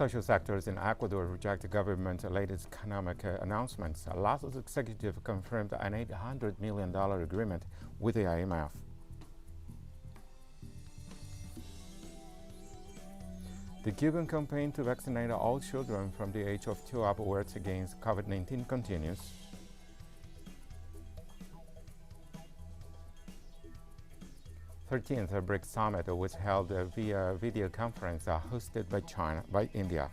Social sectors in Ecuador reject the government's latest economic announcements. Lazo's executive confirmed an $800 million agreement with the IMF. The Cuban campaign to vaccinate all children from the age of 2 upwards against COVID-19 continues. The 13th BRICS Summit was held via video conference hosted by India.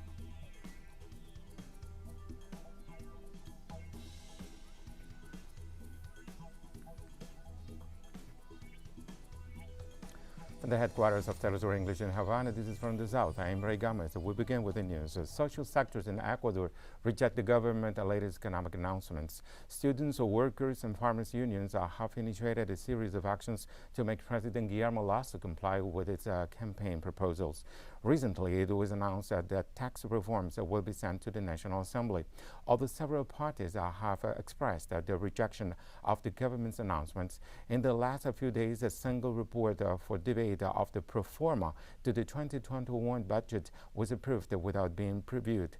From the headquarters of Telesur English in Havana, this is From the South. I am Ray Gomez. We begin with the news. Social sectors in Ecuador reject the government's latest economic announcements. Students, workers, and farmers' unions have initiated a series of actions to make President Guillermo Lazo comply with its campaign proposals. Recently, it was announced that tax reforms will be sent to the National Assembly. Although several parties have expressed their rejection of the government's announcements, in the last few days, a single report for debate of the pro forma to the 2021 budget was approved without being previewed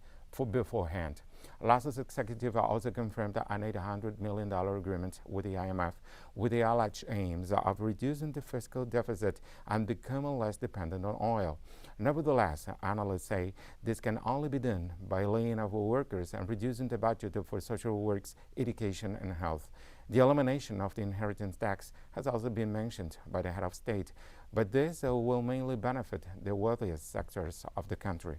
beforehand. Lazo's executive also confirmed an $800 million agreement with the IMF with the alleged aims of reducing the fiscal deficit and becoming less dependent on oil. Nevertheless, analysts say this can only be done by laying off workers and reducing the budget for social works, education, and health. The elimination of the inheritance tax has also been mentioned by the head of state, but this will mainly benefit the wealthiest sectors of the country.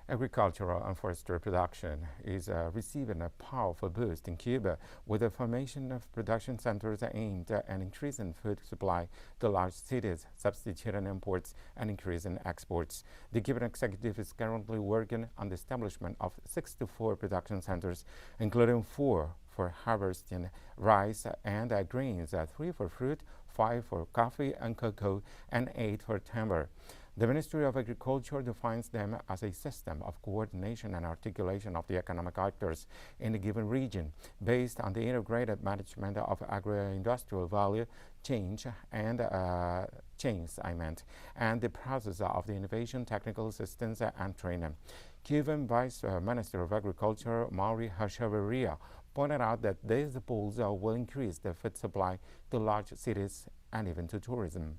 Agricultural and forestry production is receiving a powerful boost in Cuba with the formation of production centers aimed at increasing food supply to large cities, substituting imports, and increasing exports. The Cuban executive is currently working on the establishment of 64 production centers, including 4 for harvesting rice and grains, 3 for fruit, 5 for coffee and cocoa, and 8 for timber. The Ministry of Agriculture defines them as a system of coordination and articulation of the economic actors in a given region, based on the integrated management of agro-industrial value chains and the process of the innovation, technical assistance, and training. Cuban Vice Minister of Agriculture, Mauri Echeverria, pointed out that these pools will increase the food supply to large cities and even to tourism.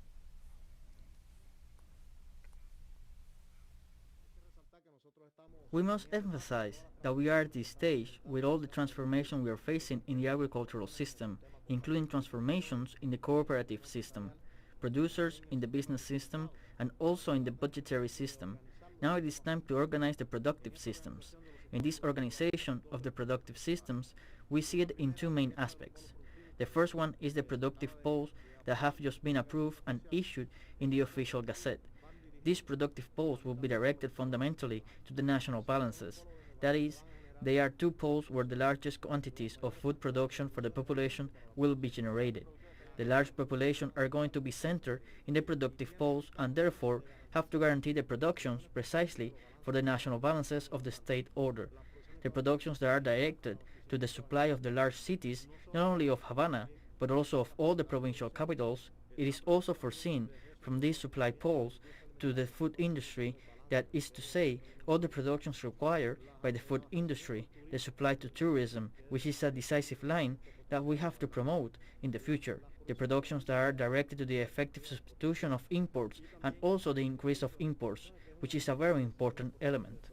We must emphasize that we are at this stage with all the transformation we are facing in the agricultural system, including transformations in the cooperative system, producers in the business system, and also in the budgetary system. Now it is time to organize the productive systems. In this organization of the productive systems, we see it in 2 main aspects. The first one is the productive poles that have just been approved and issued in the official gazette. These productive poles will be directed fundamentally to the national balances. That is, they are 2 poles where the largest quantities of food production for the population will be generated. The large population are going to be centered in the productive poles and therefore have to guarantee the productions precisely for the national balances of the state order. The productions that are directed to the supply of the large cities, not only of Havana, but also of all the provincial capitals, it is also foreseen from these supply poles to the food industry, that is to say, all the productions required by the food industry, the supply to tourism, which is a decisive line that we have to promote in the future, the productions that are directed to the effective substitution of imports and also the increase of imports, which is a very important element.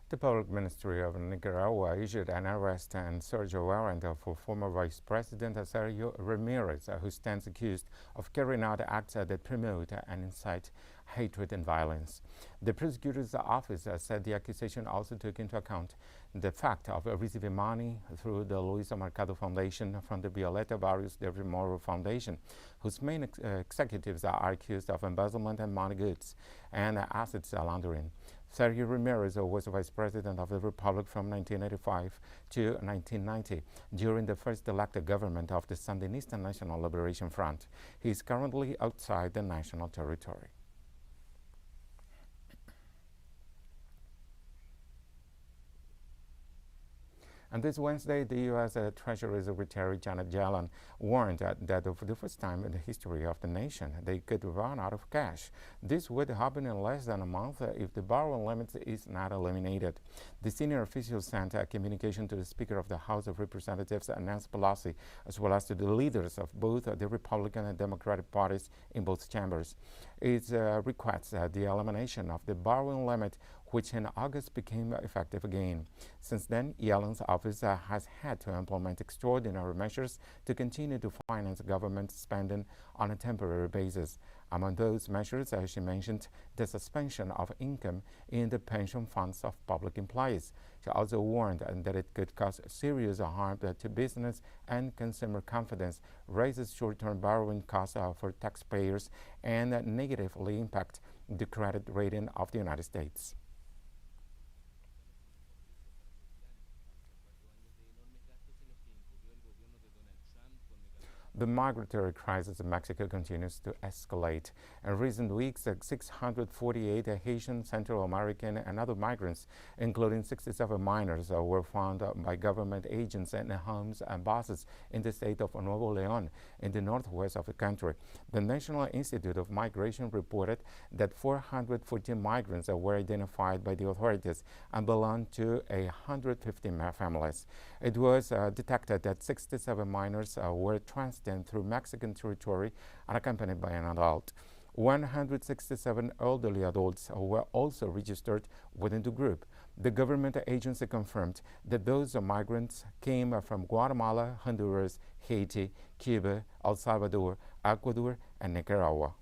The Public Ministry of Nicaragua issued an arrest and search warrant for former Vice President Sergio Ramirez, who stands accused of carrying out acts that promote and incite hatred and violence. The prosecutor's office said the accusation also took into account the fact of receiving money through the Luisa Mercado Foundation from the Violeta Barrios de Remoro Foundation, whose main executives are accused of embezzlement and money goods and assets laundering. Sergio Ramirez was Vice President of the Republic from 1985 to 1990 during the first elected government of the Sandinista National Liberation Front. He is currently outside the national territory. And this Wednesday, the U.S. Treasury Secretary Janet Yellen warned that for the first time in the history of the nation, they could run out of cash. This would happen in less than a month if the borrowing limit is not eliminated. The senior official sent a communication to the Speaker of the House of Representatives, Nancy Pelosi, as well as to the leaders of both the Republican and Democratic parties in both chambers. It requests the elimination of the borrowing limit, which in August became effective again. Since then, Yellen's office has had to implement extraordinary measures to continue to finance government spending on a temporary basis. Among those measures, she mentioned the suspension of income in the pension funds of public employees. She also warned that it could cause serious harm to business and consumer confidence, raises short-term borrowing costs for taxpayers, and negatively impact the credit rating of the United States. The migratory crisis in Mexico continues to escalate. In recent weeks, 648 Haitian, Central American, and other migrants, including 67 minors, were found by government agents in homes and buses in the state of Nuevo León, in the northwest of the country. The National Institute of Migration reported that 414 migrants were identified by the authorities and belonged to 150 families. It was detected that 67 minors were transferred through Mexican territory and accompanied by an adult. 167 elderly adults were also registered within the group. The government agency confirmed that those migrants came from Guatemala, Honduras, Haiti, Cuba, El Salvador, Ecuador, and Nicaragua.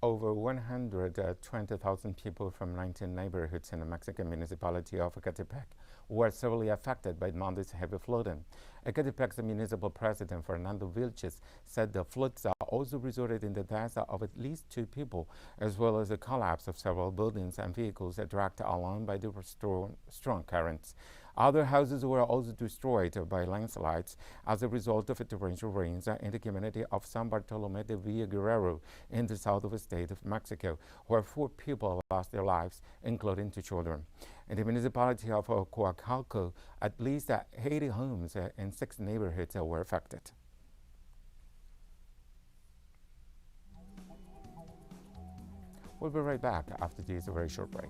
Over 120,000 people from 19 neighborhoods in the Mexican municipality of Ecatepec were severely affected by Monday's heavy flooding. Ecatepec's municipal president, Fernando Vilches, said the floods also resulted in the deaths of at least 2 people, as well as the collapse of several buildings and vehicles dragged along by the strong currents. Other houses were also destroyed by landslides as a result of torrential rains in the community of San Bartolomé de Villa Guerrero in the south of the state of Mexico, where 4 people lost their lives, including 2 children. In the municipality of Coacalco, at least 80 homes in 6 neighborhoods were affected. We'll be right back after this very short break.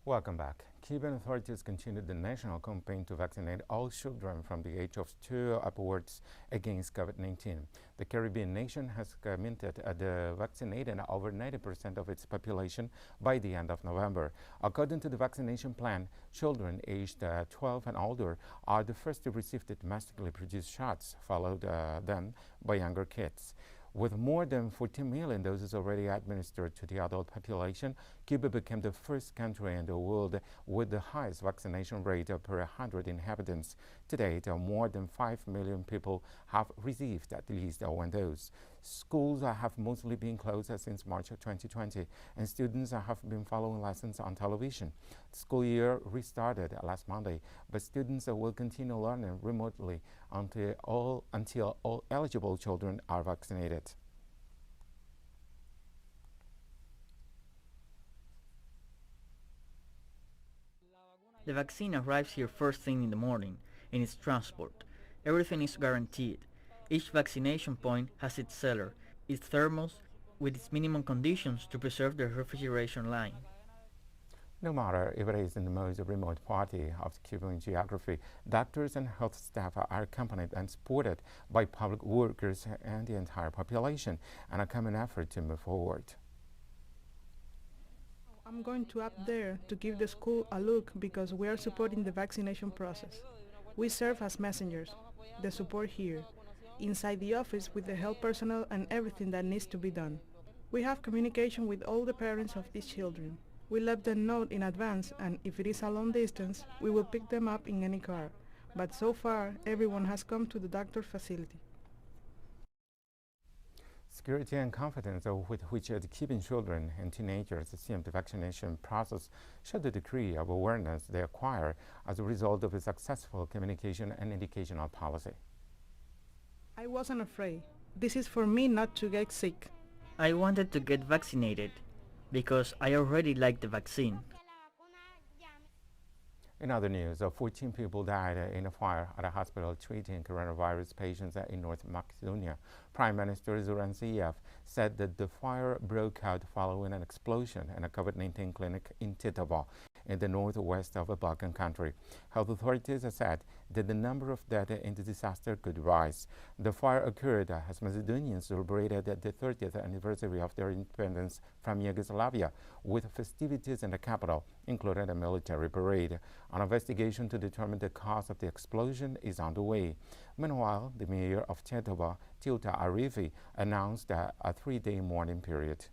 Welcome back. Cuban authorities continued the national campaign to vaccinate all children from the age of 2 upwards against COVID-19. The Caribbean nation has committed to vaccinating over 90% of its population by the end of November. According to the vaccination plan, children aged 12 and older are the first to receive the domestically produced shots, followed then by younger kids. With more than 14 million doses already administered to the adult population, Cuba became the first country in the world with the highest vaccination rate per 100 inhabitants. To date, more than 5 million people have received at least 1 dose. Schools have mostly been closed since March of 2020, and students have been following lessons on television. The school year restarted last Monday, but students will continue learning remotely until all eligible children are vaccinated. The vaccine arrives here first thing in the morning, and its transport. Everything is guaranteed. Each vaccination point has its cellar, its thermos, with its minimum conditions to preserve the refrigeration line. No matter if it is in the most remote part of Cuban geography, doctors and health staff are accompanied and supported by public workers and the entire population in a common effort to move forward. I'm going to up there to give the school a look because we are supporting the vaccination process. We serve as messengers, the support here, inside the office with the health personnel and everything that needs to be done. We have communication with all the parents of these children. We let them know in advance and if it is a long distance, we will pick them up in any car. But so far, everyone has come to the doctor's facility. Security and confidence with which the Cuban children and teenagers assume the vaccination process show the degree of awareness they acquire as a result of a successful communication and educational policy. I wasn't afraid. This is for me not to get sick. I wanted to get vaccinated because I already like the vaccine. In other news, 14 people died in a fire at a hospital treating coronavirus patients in North Macedonia. Prime Minister Zoran Zaev said that the fire broke out following an explosion in a COVID-19 clinic in Tetovo, in the northwest of a Balkan country. Health authorities said that the number of dead in the disaster could rise. The fire occurred as Macedonians celebrated the 30th anniversary of their independence from Yugoslavia, with festivities in the capital, including a military parade. An investigation to determine the cause of the explosion is underway. Meanwhile, the mayor of Tetovo, Tilta Arifi, announced a 3-day mourning period.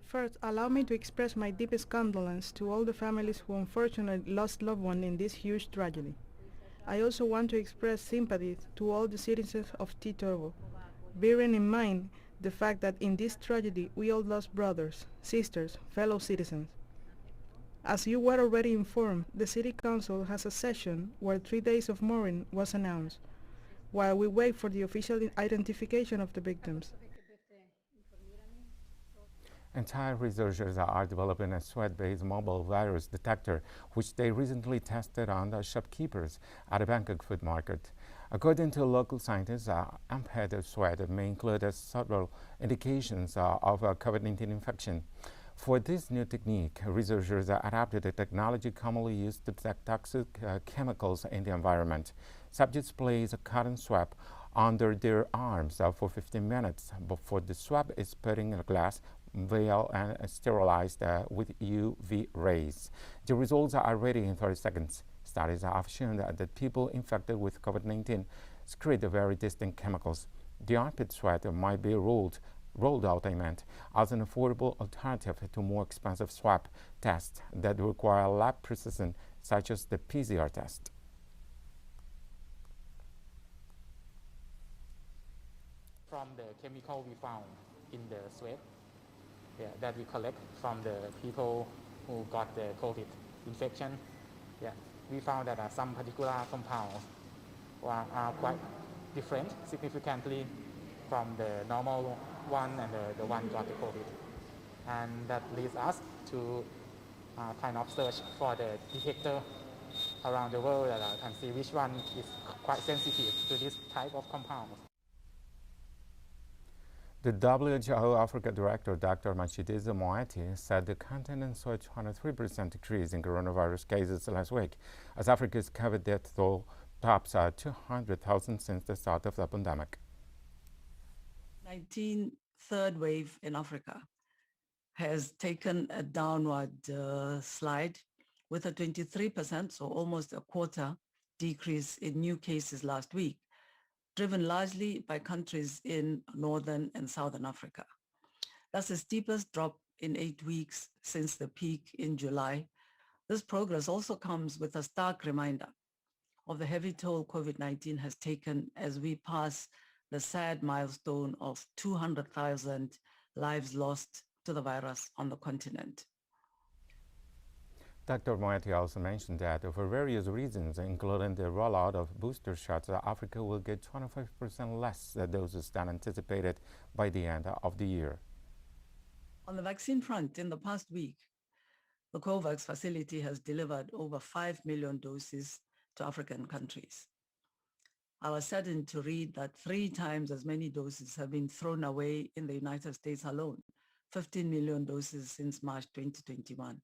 First, allow me to express my deepest condolence to all the families who unfortunately lost loved ones in this huge tragedy. I also want to express sympathy to all the citizens of Tetovo, bearing in mind the fact that in this tragedy we all lost brothers, sisters, fellow citizens. As you were already informed, the City Council has a session where 3 days of mourning was announced, while we wait for the official identification of the victims. Entire researchers are developing a sweat-based mobile virus detector, which they recently tested on the shopkeepers at a Bangkok food market. According to local scientists, unpaired sweat may include several indications of a COVID-19 infection. For this new technique, researchers adapted a technology commonly used to detect toxic chemicals in the environment. Subjects place a cotton swab under their arms for 15 minutes before the swab is put in a glass vial and sterilized with UV rays. The results are ready in 30 seconds. Studies have shown that people infected with COVID-19 secrete very distinct chemicals. The armpit sweat might be rolled out as an affordable alternative to more expensive swab tests that require lab precision, such as the PCR test. From the chemical we found in the sweat that we collect from the people who got the COVID infection, we found that some particular compounds are quite different significantly from the normal one and the one got the COVID. And that leads us to kind of search for the detector around the world and see which one is quite sensitive to this type of compounds. The WHO Africa Director, Dr. Matshidiso Moeti, said the continent saw a 23% decrease in coronavirus cases last week, as Africa's COVID death toll tops 200,000 since the start of the pandemic. 19 third wave in Africa has taken a downward slide with a 23%, so almost a quarter decrease in new cases last week, driven largely by countries in Northern and Southern Africa. That's the steepest drop in 8 weeks since the peak in July. This progress also comes with a stark reminder of the heavy toll COVID-19 has taken as we pass the sad milestone of 200,000 lives lost to the virus on the continent. Dr. Moeti also mentioned that for various reasons, including the rollout of booster shots, Africa will get 25% less doses than anticipated by the end of the year. On the vaccine front, in the past week, the COVAX facility has delivered over 5 million doses to African countries. I was saddened to read that 3 times as many doses have been thrown away in the United States alone, 15 million doses since March 2021.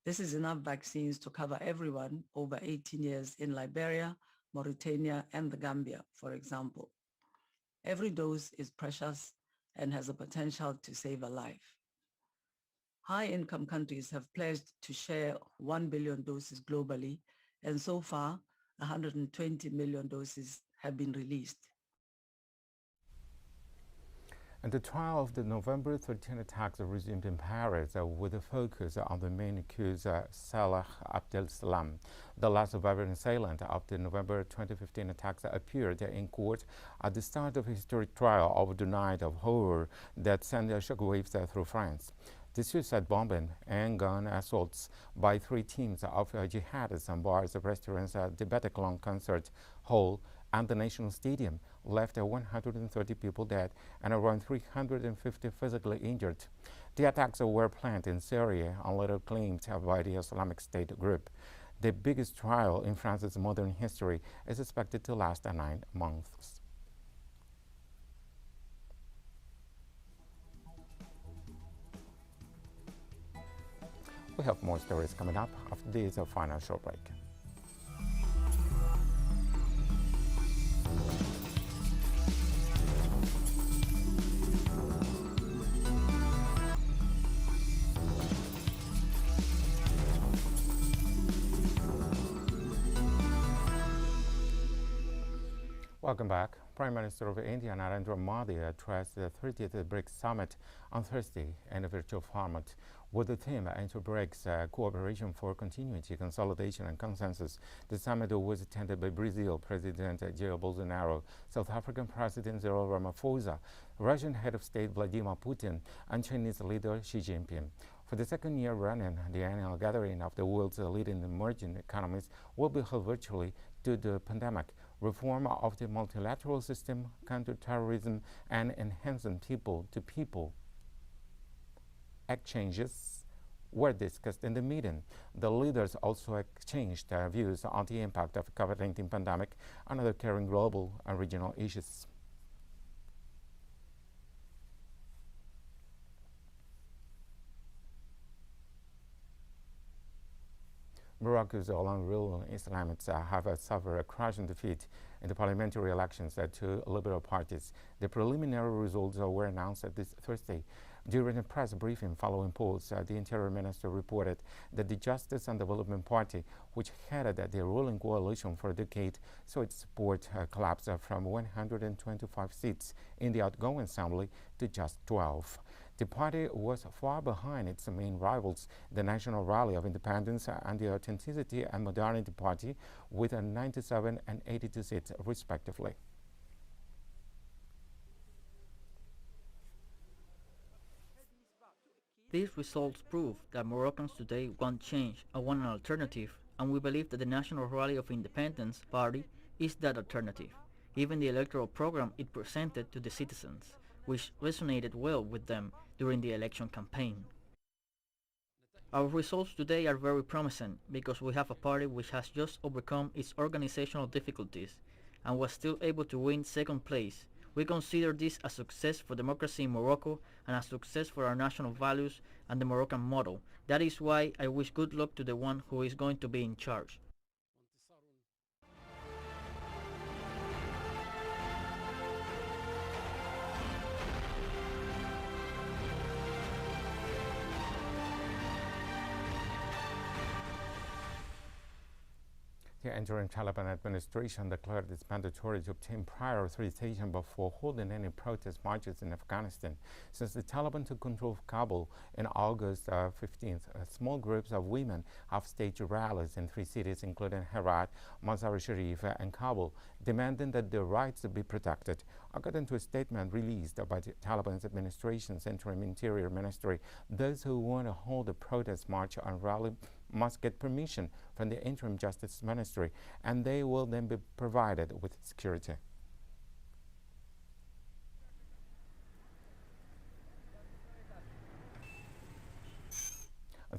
This is enough vaccines to cover everyone over 18 years in Liberia, Mauritania, and the Gambia, for example. Every dose is precious and has the potential to save a life. High-income countries have pledged to share 1 billion doses globally, and so far, 120 million doses have been released. And the trial of the November 13 attacks resumed in Paris with a focus on the main accuser, Salah Abdel-Salam. The last surviving assailant of the November 2015 attacks appeared in court at the start of a historic trial of the night of horror that sent shockwaves through France. The suicide bombing and gun assaults by 3 teams of jihadists on bars, restaurants, the Bataclan concert hall, and the National Stadium left 130 people dead and around 350 physically injured. The attacks were planned in Syria and later claimed by the Islamic State group. The biggest trial in France's modern history is expected to last 9 months. We have more stories coming up after this final short break. Welcome back. Prime Minister of India Narendra Modi addressed the 30th BRICS Summit on Thursday in a virtual format with the theme Inter-BRICS Cooperation for Continuity, Consolidation and Consensus. The summit was attended by Brazil President Jair Bolsonaro, South African President Cyril Ramaphosa, Russian Head of State Vladimir Putin, and Chinese leader Xi Jinping. For the second year running, the annual gathering of the world's leading emerging economies will be held virtually due to the pandemic. Reform of the multilateral system, counter-terrorism, and enhancing people-to-people exchanges were discussed in the meeting. The leaders also exchanged their views on the impact of the COVID-19 pandemic and other current global and regional issues. Morocco's all-ruling Islamists have suffered a crushing defeat in the parliamentary elections to liberal parties. The preliminary results were announced this Thursday. During a press briefing following polls, the Interior Minister reported that the Justice and Development Party, which headed the ruling coalition for a decade, saw its support collapse from 125 seats in the outgoing assembly to just 12. The party was far behind its main rivals, the National Rally of Independence and the Authenticity and Modernity Party, with 97 and 82 seats, respectively. These results prove that Moroccans today want change and want an alternative, and we believe that the National Rally of Independence Party is that alternative, given the electoral program it presented to the citizens, which resonated well with them during the election campaign. Our results today are very promising because we have a party which has just overcome its organizational difficulties and was still able to win second place. We consider this a success for democracy in Morocco and a success for our national values and the Moroccan model. That is why I wish good luck to the one who is going to be in charge. The interim Taliban administration declared it's mandatory to obtain prior authorization before holding any protest marches in Afghanistan. Since the Taliban took control of Kabul in August 15th, small groups of women have staged rallies in 3 cities, including Herat, Mazar-e-Sharif, and Kabul, demanding that their rights be protected. According to a statement released by the Taliban's administration's interim interior ministry, those who want to hold a protest march and rally must get permission from the interim justice ministry, and they will then be provided with security.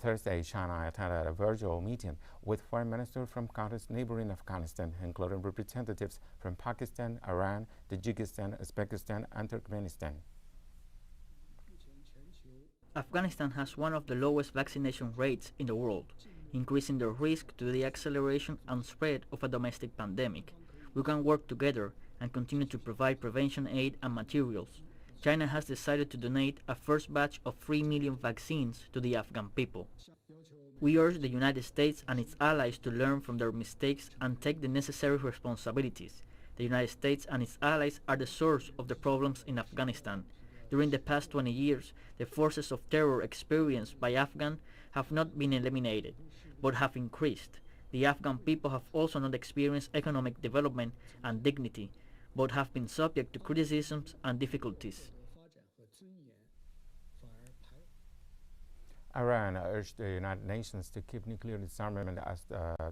Thursday, China attended a virtual meeting with foreign ministers from countries neighboring Afghanistan, including representatives from Pakistan, Iran, Tajikistan, Uzbekistan, and Turkmenistan. Afghanistan has one of the lowest vaccination rates in the world, increasing the risk to the acceleration and spread of a domestic pandemic. We can work together and continue to provide prevention aid and materials. China has decided to donate a first batch of 3 million vaccines to the Afghan people. We urge the United States and its allies to learn from their mistakes and take the necessary responsibilities. The United States and its allies are the source of the problems in Afghanistan. During the past 20 years, the forces of terror experienced by Afghans have not been eliminated, but have increased. The Afghan people have also not experienced economic development and dignity, but have been subject to criticisms and difficulties. Iran urged the United Nations to keep nuclear disarmament as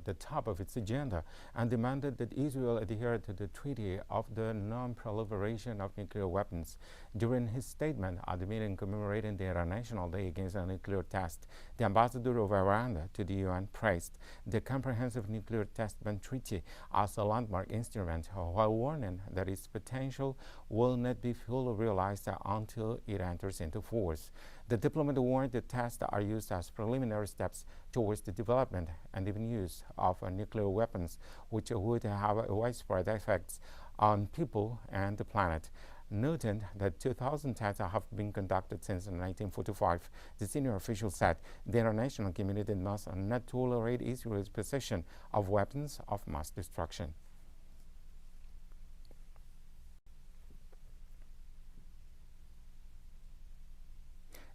the top of its agenda and demanded that Israel adhere to the Treaty of the Non-Proliferation of Nuclear Weapons. During his statement at the meeting commemorating the International Day Against a Nuclear Test, the ambassador of Iran to the UN praised the Comprehensive Nuclear Test Ban Treaty as a landmark instrument, while warning that its potential will not be fully realized until it enters into force. The diplomat warned the tests are used as preliminary steps towards the development and even use of nuclear weapons, which would have widespread effects on people and the planet. Noting that 2,000 tests have been conducted since 1945, the senior official said the international community must not tolerate Israel's possession of weapons of mass destruction.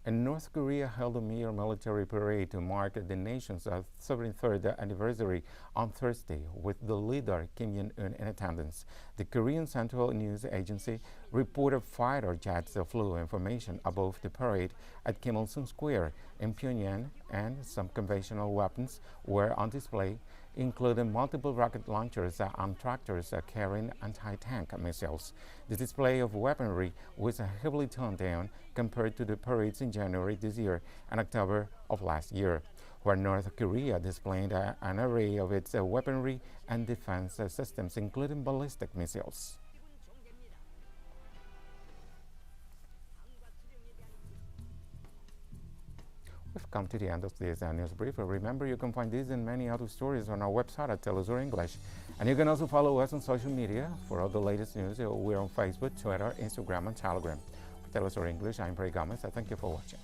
And North Korea held a mere military parade to mark the nation's 73rd anniversary on Thursday, with the leader Kim Jong-un in attendance. The Korean Central News Agency reported fighter jets flew information above the parade at Kim Il-sung Square in Pyongyang, and some conventional weapons were on display, including multiple rocket launchers and tractors carrying anti-tank missiles. The display of weaponry was heavily toned down compared to the parades in January this year and October of last year, where North Korea displayed an array of its weaponry and defense systems, including ballistic missiles. We've come to the end of this news brief. Remember, you can find these and many other stories on our website at Telesur English. And you can also follow us on social media for all the latest news. We're on Facebook, Twitter, Instagram, and Telegram. For Telesur English, I'm Bray Gomez. I thank you for watching.